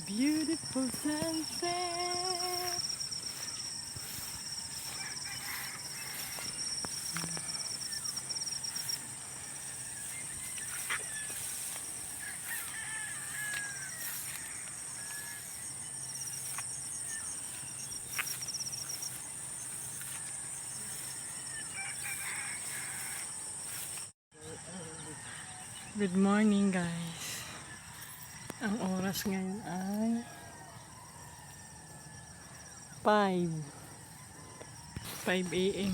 Beautiful sunset. Good morning guys. Ang oras ngayon ay 5 a.m.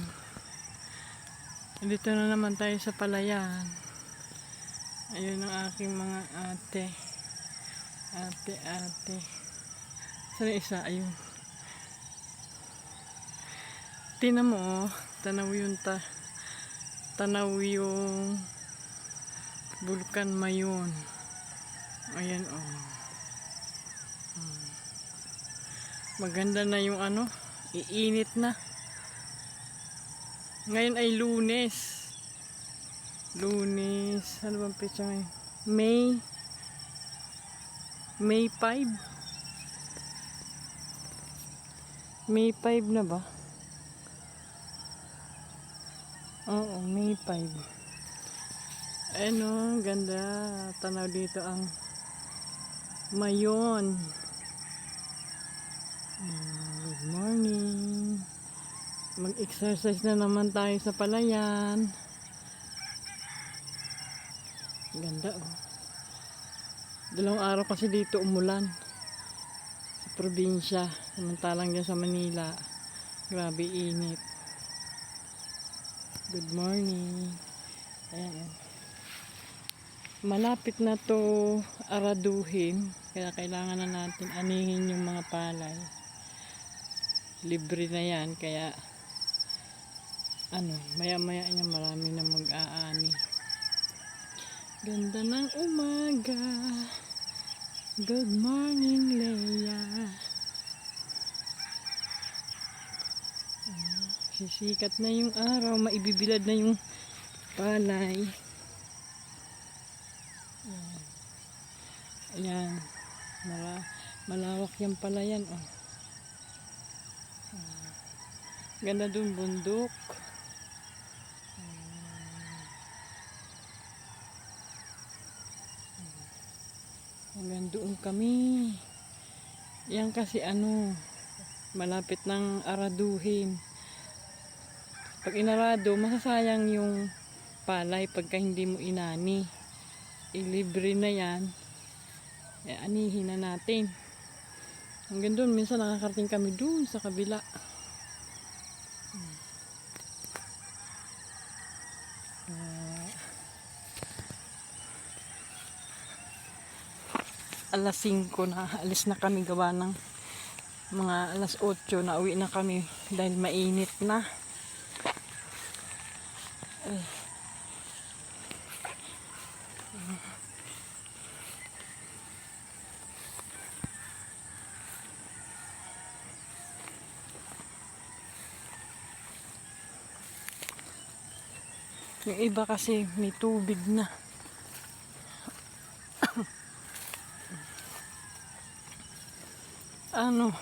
Dito na naman tayo sa palayan. Ayun ang aking mga ate. Saan isa? Ayun. Tingnan mo oh. Tanaw yung Bulkan Mayon. Ayan oh. Maganda na yung iinit na. Ngayon ay Lunes. Ano bang petsa ngayon? May 5. May 5 na ba? Oo, May 5. Ano, ganda. Tanaw dito ang Mayon. Good morning. Mag-exercise na naman tayo sa palayan. Ganda oh. 2 araw kasi dito umulan. Sa probinsya. Samantalang dyan sa Manila. Grabe init. Good morning. Ayan. Malapit na to araduhin. Kaya kailangan na natin anihin yung mga palay. Libre na yan. Kaya maya-maya niya marami na mag-aani. Ganda ng umaga. Good morning, Leia. Sisikat na yung araw. Maibibilad na yung palay. Ayan. Malawak yung palayan. Oh. Ganda dun bundok. Hanggang doon kami. Yan kasi malapit ng araduhin. Pag inarado, masasayang yung palay pagka hindi mo inani. Libre na yan. Anihin na natin. Hanggang doon, minsan nakakarating kami doon sa kabila. Alas 5 na, alis na kami gawa ng mga alas 8 na uwi na kami dahil mainit na. Yung iba kasi may tubig na.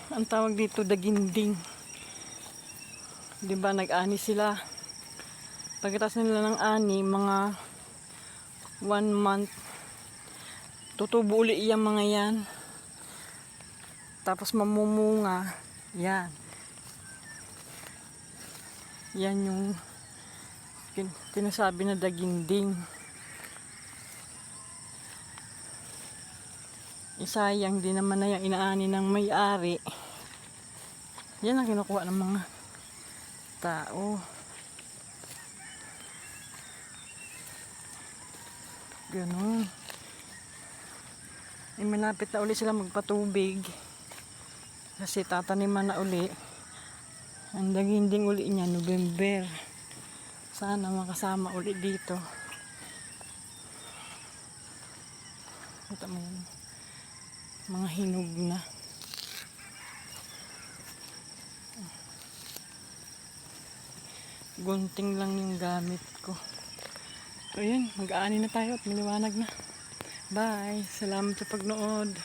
Ang tawag dito daginding. 'Di ba nag-ani sila? Pagkatapos nila ng ani, mga 1 month tutubo uli yung mga yan. Tapos mamumunga. Yan. Yan yung tinasabi na daginding. Isayang din naman na yung inaani ng may-ari. Yan ang kinukuha ng mga tao. Ganun. Malapit na uli sila magpatubig. Kasi tataniman na uli. Ang daginding uli niya, November. Sana makasama uli dito. Ito mo yan. Mga hinog na. Gunting lang yung gamit ko. So yun, mag-aani na tayo at maliwanag na. Bye! Salamat sa pagnood.